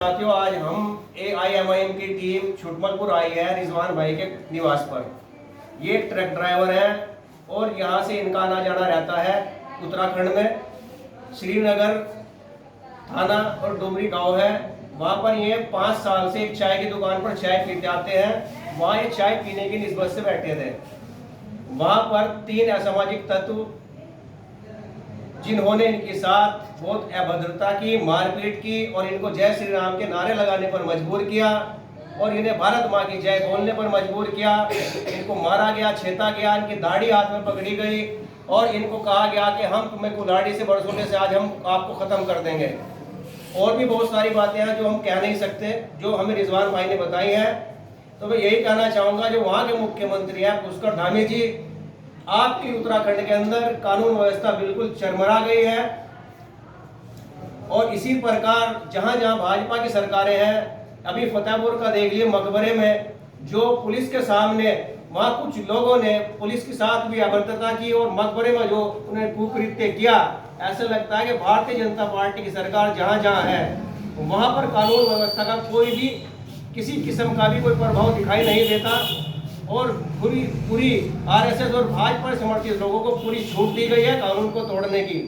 साथियों, आज हम AIMIM की टीम छुटमलपुर आई है रिजवान भाई के निवास पर। ये ट्रक ड्राइवर है और यहाँ से इनका आना जाना रहता है उत्तराखंड में। श्रीनगर थाना और डुमरी गांव है, वहाँ पर ये 5 साल से एक चाय की दुकान पर चाय पीते आते हैं। वहाँ ये चाय पीने की निस्बत से बैठे थे। वहाँ पर 3 असामाजिक तत्व, जिन्होंने इनके साथ बहुत अभद्रता की, मारपीट की और इनको जय श्री राम के नारे लगाने पर मजबूर किया और इन्हें भारत माँ की जय बोलने पर मजबूर किया। इनको मारा गया, छेता गया, इनकी दाढ़ी हाथ में पकड़ी गई और इनको कहा गया कि हम तुम्हें कुल्हाड़ी से बरसोने से आज हम आपको ख़त्म कर देंगे। और भी बहुत सारी बातें हैं जो हम कह नहीं सकते, जो हमें रिजवान भाई ने बताई हैं। तो मैं यही कहना चाहूँगा, जो वहाँ के मुख्यमंत्री हैं पुष्कर धामी जी, आपकी उत्तराखंड के अंदर कानून व्यवस्था बिल्कुल चरमरा गई है। और इसी प्रकार जहां जहां भाजपा की सरकारें हैं, अभी फतेहपुर का देख लिए, मकबरे में जो पुलिस के सामने वहां कुछ लोगों ने पुलिस के साथ भी अभद्रता की और मकबरे में जो उन्हें कुकृत्य किया, ऐसा लगता है कि भारतीय जनता पार्टी की सरकार जहां जहां है वहां पर कानून व्यवस्था का कोई भी किसी किस्म का भी कोई प्रभाव दिखाई नहीं देता और पूरी RSS और भाजपा समर्थित लोगों को पूरी छूट दी गई है कानून को तोड़ने की।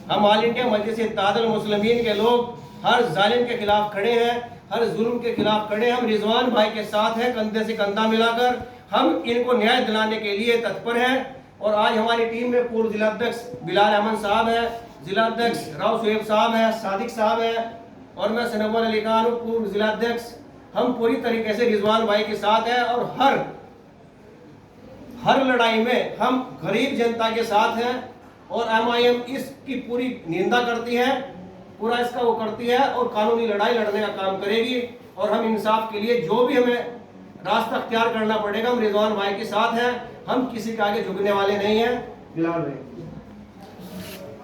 हम ऑल इंडिया मजलिस इत्तेहादुल मुस्लिमीन के लोग हर जालिम के खिलाफ खड़े हैं, हर जुल्म के खिलाफ खड़े हैं। हम रिजवान भाई के साथ हैं, कंधे से कंधा मिलाकर हम इनको न्याय दिलाने के लिए तत्पर हैं। और आज हमारी टीम में पूर्व जिलाध्यक्ष बिलाल अहमद साहब है, जिलाध्यक्ष राव सुहेब साहब है, सादिक साहब है और मैं सनवर अली खान हूँ, पूर्व जिलाध्यक्ष। हम पूरी तरीके से रिजवान भाई के साथ हैं और हर लड़ाई में हम गरीब जनता के साथ हैं। और MIM इसकी पूरी निंदा करती है, पूरा इसका वो करती है और कानूनी लड़ाई लड़ने का काम करेगी। और हम इंसाफ के लिए जो भी हमें रास्ता अख्तियार करना पड़ेगा, हम रिजवान भाई के साथ हैं, हम किसी के आगे झुकने वाले नहीं हैं। बिलाल भाई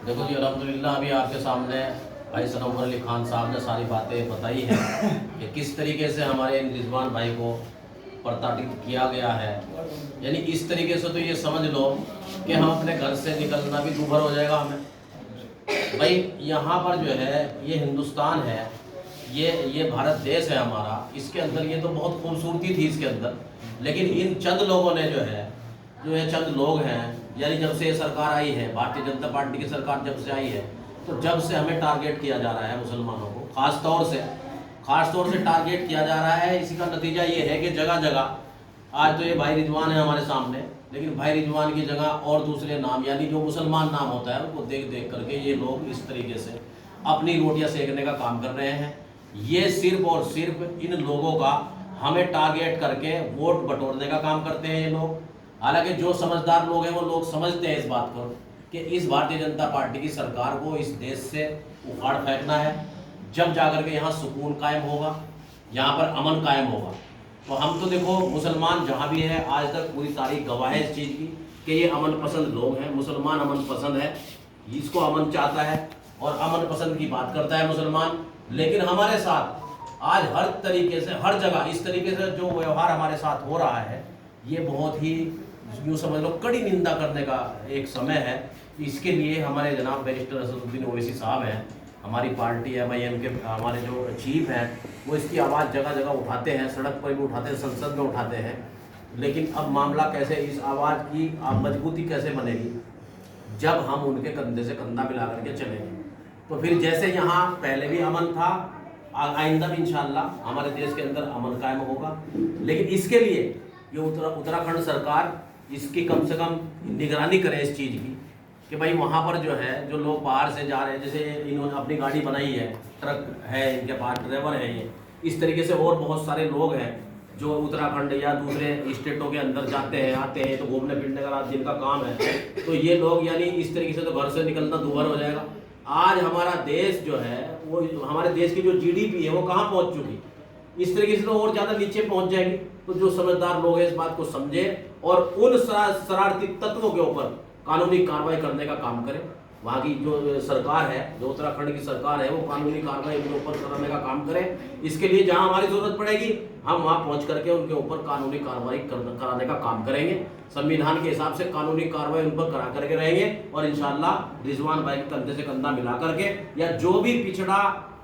देखो जी, अल्हम्दुलिल्लाह अभी आपके सामने भाई सनवर अली खान साहब ने सारी बातें बताई हैं कि किस तरीके से हमारे रिजवान भाई को प्रताड़ित किया गया है। यानी इस तरीके से तो ये समझ लो कि हम अपने घर से निकलना भी दूभर हो जाएगा हमें। भाई यहाँ पर जो है ये हिंदुस्तान है, ये भारत देश है हमारा, इसके अंदर ये तो बहुत खूबसूरती थी इसके अंदर। लेकिन इन चंद लोगों ने जो है चंद लोग हैं, यानी जब से ये सरकार आई है, भारतीय जनता पार्टी की सरकार जब से आई है, तो जब से हमें टारगेट किया जा रहा है मुसलमानों को, खास तौर से टारगेट किया जा रहा है। इसी का नतीजा ये है कि जगह जगह आज तो ये भाई रिजवान है हमारे सामने, लेकिन भाई रिजवान की जगह और दूसरे नाम, यानी जो मुसलमान नाम होता है, उनको देख देख करके ये लोग इस तरीके से अपनी रोटियां सेकने का काम कर रहे हैं। ये सिर्फ और सिर्फ इन लोगों का हमें टारगेट करके वोट बटोरने का काम करते हैं ये लोग। हालांकि जो समझदार लोग हैं वो लोग समझते हैं इस बात को कि इस भारतीय जनता पार्टी की सरकार को इस देश से उखाड़ फेंकना है। जब जाकर के यहाँ सुकून कायम होगा, यहाँ पर अमन कायम होगा। तो हम तो देखो मुसलमान जहाँ भी है, आज तक पूरी तारीख गवाह है इस चीज़ की कि ये अमन पसंद लोग हैं। मुसलमान अमन पसंद है, इसको अमन चाहता है और अमन पसंद की बात करता है मुसलमान। लेकिन हमारे साथ आज हर तरीके से, हर जगह इस तरीके से जो व्यवहार हमारे साथ हो रहा है, ये बहुत ही यूँ समझ लो कड़ी निंदा करने का एक समय है। इसके लिए हमारे जनाब बैरिस्टर असदुद्दीन ओवैसी साहब हैं, हमारी पार्टी MIM के हमारे जो चीफ हैं, वो इसकी आवाज़ जगह जगह उठाते हैं, सड़क पर भी उठाते हैं, संसद में उठाते हैं। लेकिन अब मामला कैसे, इस आवाज़ की मजबूती कैसे बनेगी, जब हम उनके कंधे से कंधा मिला करके चलेंगे। तो फिर जैसे यहाँ पहले भी अमन था, आइंदा भी इंशाअल्लाह हमारे देश के अंदर अमन कायम होगा। लेकिन इसके लिए ये उत्तराखंड सरकार इसकी कम से कम निगरानी करे इस चीज़ की कि भाई वहाँ पर जो है जो लोग बाहर से जा रहे हैं, जैसे इन्होंने अपनी गाड़ी बनाई है, ट्रक है इनके पास, ड्राइवर हैं ये, इस तरीके से और बहुत सारे लोग हैं जो उत्तराखंड या दूसरे स्टेटों के अंदर जाते हैं, आते हैं, तो घूमने फिरने का रात दिन का काम है। तो ये लोग यानी इस तरीके से तो घर से निकलना दूभर हो जाएगा। आज हमारा देश जो है वो, हमारे देश की जो GDP है वो कहाँ पहुँच चुकी, इस तरीके से तो और ज़्यादा नीचे पहुँच जाएगी। तो जो समझदार लोग हैं इस बात को समझे और उन शरारती तत्वों के ऊपर कानूनी कार्रवाई करने का काम करें। वहाँ की जो सरकार है, जो उत्तराखंड की सरकार है, वो कानूनी कार्रवाई उनके ऊपर करने का काम करें। इसके लिए जहाँ हमारी जरूरत पड़ेगी हम वहाँ पहुँच करके उनके ऊपर कानूनी कार्रवाई कराने का काम करेंगे। संविधान के हिसाब से कानूनी कार्रवाई उन पर करा करके रहेंगे और इंशाअल्लाह रिजवान भाई के कंधे से कंधा मिला करके, या जो भी पिछड़ा,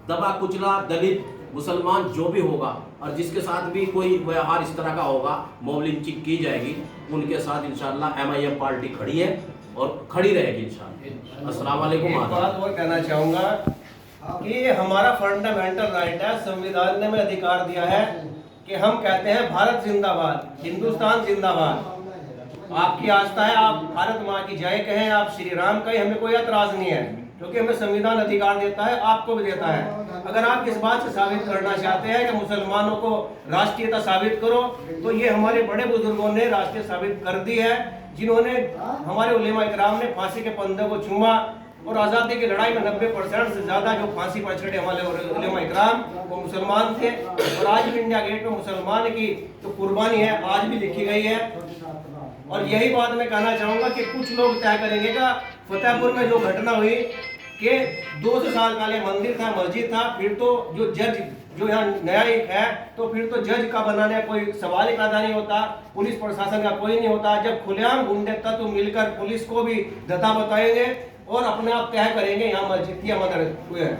दबा कुचला, दलित मुसलमान जो भी होगा और जिसके साथ भी कोई व्यवहार इस तरह का होगा, मॉब लिंचिंग की जाएगी, उनके साथ इंशाल्लाह MIM पार्टी खड़ी है और खड़ी रहेगी इंशाल्लाह। अस्सलाम वालेकुम। एक बात और कहना चाहूँगा कि ये हमारा फंडामेंटल राइट है, संविधान ने हमें अधिकार दिया है कि हम कहते हैं भारत जिंदाबाद, हिंदुस्तान जिंदाबाद। आपकी आस्था है, आप भारत माँ की जय कहें, आप श्री राम कहें, हमें कोई एतराज नहीं है, क्योंकि हमें संविधान अधिकार देता है, आपको भी देता है। अगर आप इस बात से साबित करना चाहते हैं कि मुसलमानों को राष्ट्रीयता साबित करो, तो ये हमारे बड़े बुजुर्गों ने राष्ट्रीय साबित कर दी है, जिन्होंने हमारे उलेमा इकराम ने फांसी के फंदे को चूमा और आज़ादी की लड़ाई में 90% से ज़्यादा जो फांसी पर चढ़े हमारे उलेमा इकराम वो मुसलमान थे। और आज भी इंडिया गेट में मुसलमान की जो कुर्बानी है आज भी लिखी गई है। और यही बात मैं कहना चाहूँगा कि कुछ लोग तय करेंगे कि फतेहपुर में जो घटना हुई कि 200 साल पहले मंदिर था, मस्जिद था, फिर तो जो जज जो यहाँ न्यायिक है, तो फिर तो जज का बनाने कोई सवाल ही पैदा नहीं होता, पुलिस प्रशासन का कोई नहीं होता। जब खुलेआम गुंडे तत्व मिलकर पुलिस को भी धता बताएंगे और अपने आप तय करेंगे यहाँ मस्जिद की मदद हुए हैं।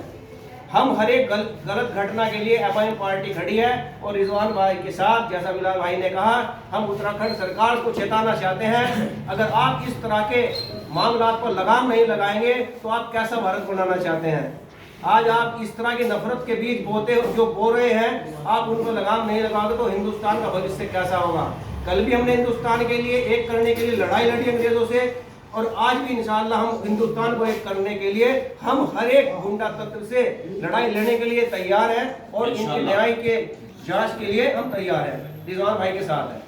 हम हर एक गलत घटना के लिए MIM पार्टी खड़ी है और रिजवान भाई के साथ, जैसा बिलाल भाई ने कहा, हम उत्तराखंड सरकार को चेताना चाहते हैं, अगर आप इस तरह के मामला पर लगाम नहीं लगाएंगे तो आप कैसा भारत बनाना चाहते हैं। आज आप इस तरह की नफरत के बीच बो रहे हैं, आप उनको लगाम नहीं लगाओगे तो हिंदुस्तान का भविष्य कैसा होगा। कल भी हमने हिंदुस्तान के लिए एक करने के लिए लड़ाई लड़ी अंग्रेजों से, और आज भी इंशाअल्लाह हम हिंदुस्तान को एक करने के लिए हम हर एक गुंडा तत्व से लड़ाई लड़ने के लिए तैयार हैं और इनके न्याय के जांच के लिए हम तैयार हैं। रिजवान भाई के साथ है।